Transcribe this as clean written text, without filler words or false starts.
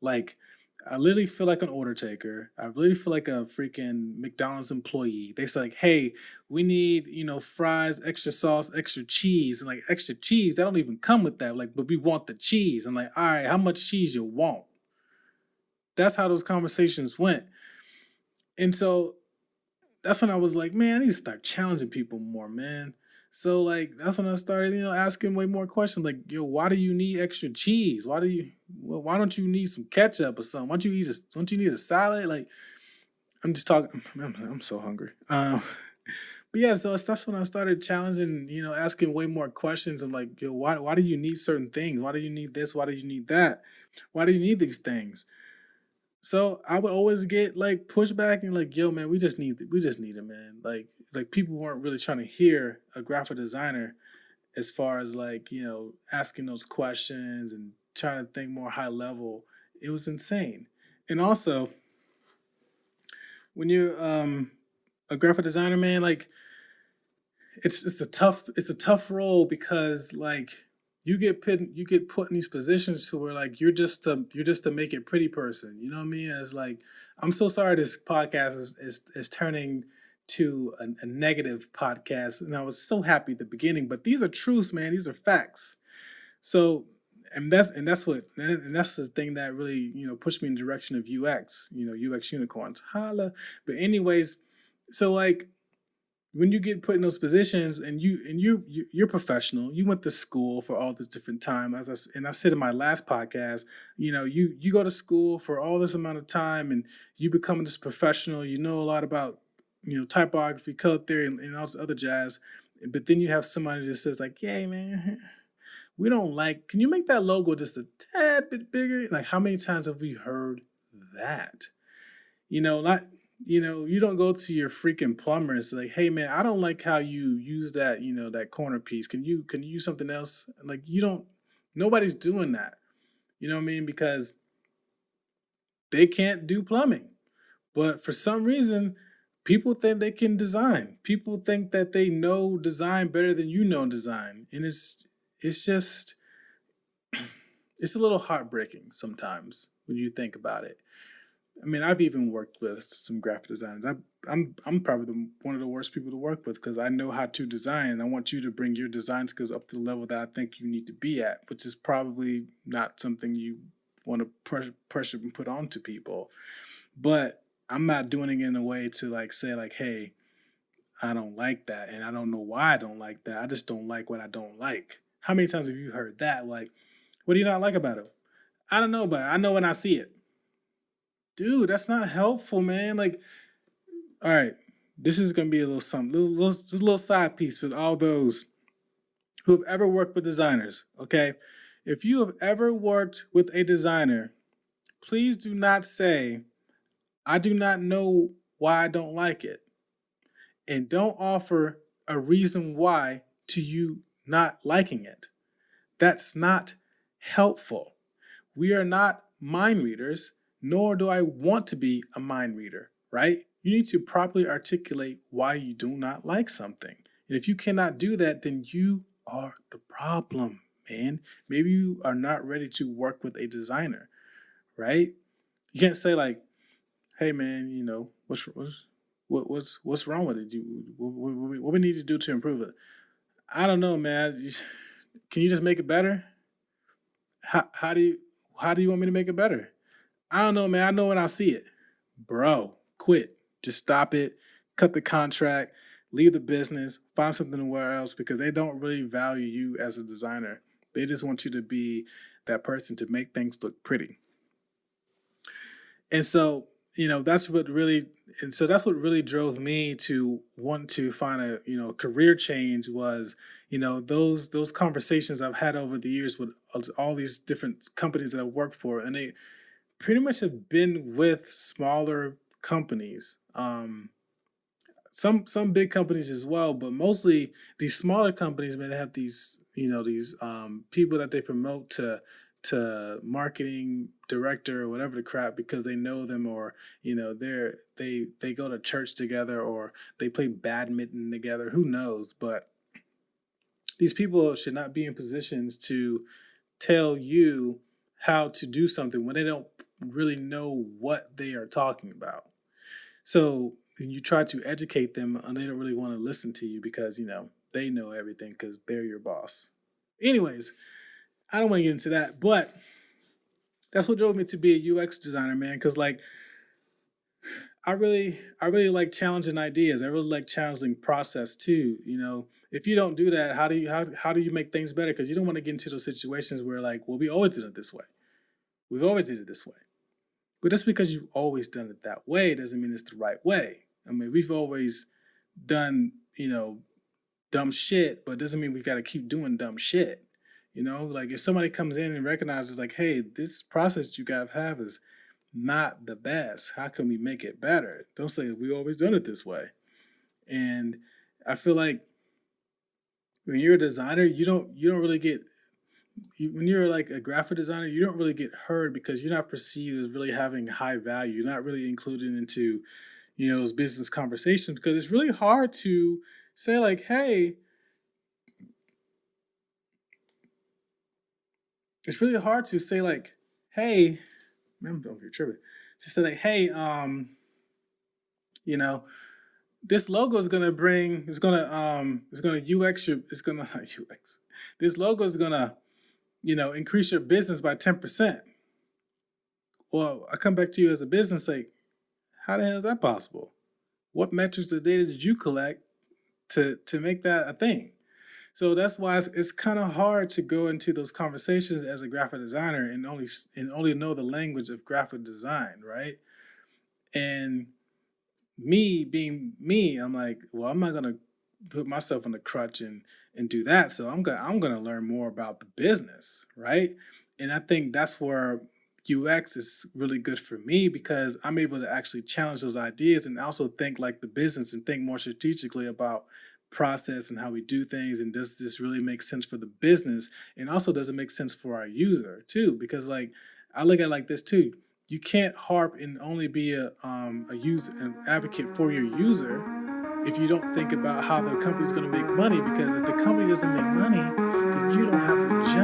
Like, I literally feel like an order taker. I really feel like a freaking McDonald's employee. They say like, "Hey, we need, fries, extra sauce, extra cheese." And like extra cheese, that don't even come with that. Like, but we want the cheese. I'm like, "All right, how much cheese you want?" That's how those conversations went. And so that's when I was like, man, I need to start challenging people more, man. So like that's when I started, asking way more questions. Like, yo, why do you need extra cheese? Why don't you need some ketchup or something? Don't you need a salad? Like, I'm just talking. I'm so hungry. But yeah, so that's when I started challenging, asking way more questions. I'm like, yo, why do you need certain things? Why do you need this? Why do you need that? Why do you need these things? So I would always get like pushback and like, yo, man, we just need it, man. Like people weren't really trying to hear a graphic designer as far as like, asking those questions and trying to think more high level. It was insane. And also, when you're a graphic designer, man, like it's a tough role because like you get put in these positions to where like you're just a make it pretty person. You know what I mean? It's like I'm so sorry this podcast is turning to a negative podcast, and I was so happy at the beginning, but these are truths, man. These are facts. So and that's the thing that really pushed me in the direction of UX. UX unicorns, holla. But anyways, so like when you get put in those positions and you're professional, you went to school for all this different time. And I said in my last podcast, you go to school for all this amount of time and you become this professional. You know a lot about typography, color theory, and all this other jazz. But then you have somebody that says like, "Yay, man, we don't like. Can you make that logo just a tad bit bigger?" Like, how many times have we heard that? Not you don't go to your freaking plumber and say like, "Hey man, I don't like how you use that, that corner piece. Can you use something else?" Like you don't nobody's doing that. You know what I mean? Because they can't do plumbing. But for some reason, people think they can design. People think that they know design better than you know design. And it's just it's a little heartbreaking sometimes when you think about it. I mean, I've even worked with some graphic designers. I'm probably one of the worst people to work with because I know how to design, and I want you to bring your design skills up to the level that I think you need to be at, which is probably not something you want to pressure and put onto people. But I'm not doing it in a way to like say like, "Hey, I don't like that, and I don't know why I don't like that. I just don't like what I don't like." How many times have you heard that? Like, what do you not like about it? I don't know, but I know when I see it. Dude, that's not helpful, man. Like, all right, this is gonna be a little something, just a little side piece for all those who have ever worked with designers. Okay, if you have ever worked with a designer, please do not say, "I do not know why I don't like it," and don't offer a reason why to you not liking it. That's not helpful. We are not mind readers, nor do I want to be a mind reader, right? You need to properly articulate why you do not like something. And if you cannot do that, then you are the problem, man. Maybe you are not ready to work with a designer, right? You can't say like, "Hey, man, what's wrong with it? What we need to do to improve it?" I don't know, man. Can you just make it better? How do you want me to make it better? I don't know, man. I know when I see it. Bro, quit. Just stop it. Cut the contract. Leave the business. Find something somewhere else because they don't really value you as a designer. They just want you to be that person to make things look pretty. And so, that's what really drove me to want to find a, career change was, those conversations I've had over the years with all these different companies that I've worked for. And they pretty much have been with smaller companies. Some big companies as well, but mostly these smaller companies, man, they have these people that they promote to marketing director or whatever the crap because they know them or they go to church together or they play badminton together. Who knows? But these people should not be in positions to tell you how to do something when they don't really know what they are talking about. So when you try to educate them, they don't really want to listen to you because, they know everything because they're your boss. Anyways, I don't want to get into that, but that's what drove me to be a UX designer, man. Because like I really like challenging ideas. I really like challenging process too. If you don't do that, how do you make things better? Because you don't want to get into those situations where like, well, we always did it this way. We've always did it this way. But just because you've always done it that way doesn't mean it's the right way. I mean, we've always done, dumb shit, but doesn't mean we got to keep doing dumb shit. Like if somebody comes in and recognizes like, hey, this process you guys have is not the best. How can we make it better? Don't say we always done it this way. And I feel like when you're a designer, you don't really get when you're like a graphic designer, you don't really get heard because you're not perceived as really having high value. You're not really included into, those business conversations because it's really hard to say like, hey, it's really hard to say like, hey, man, I'm over here tripping. To say like, hey, you know, this logo is gonna bring, it's gonna UX your, it's gonna UX. This logo is gonna, increase your business by 10%. Well, I come back to you as a business like, how the hell is that possible? What metrics or data did you collect to make that a thing? So that's why it's kind of hard to go into those conversations as a graphic designer and only know the language of graphic design, right? And me being me, I'm like, well, I'm not gonna put myself on the crutch and do that. So I'm gonna learn more about the business, right? And I think that's where UX is really good for me because I'm able to actually challenge those ideas and also think like the business and think more strategically about process and how we do things and does this really make sense for the business and also does it make sense for our user too because like I look at it like this too, you can't harp and only be a user an advocate for your user if you don't think about how the company's going to make money because if the company doesn't make money then you don't have a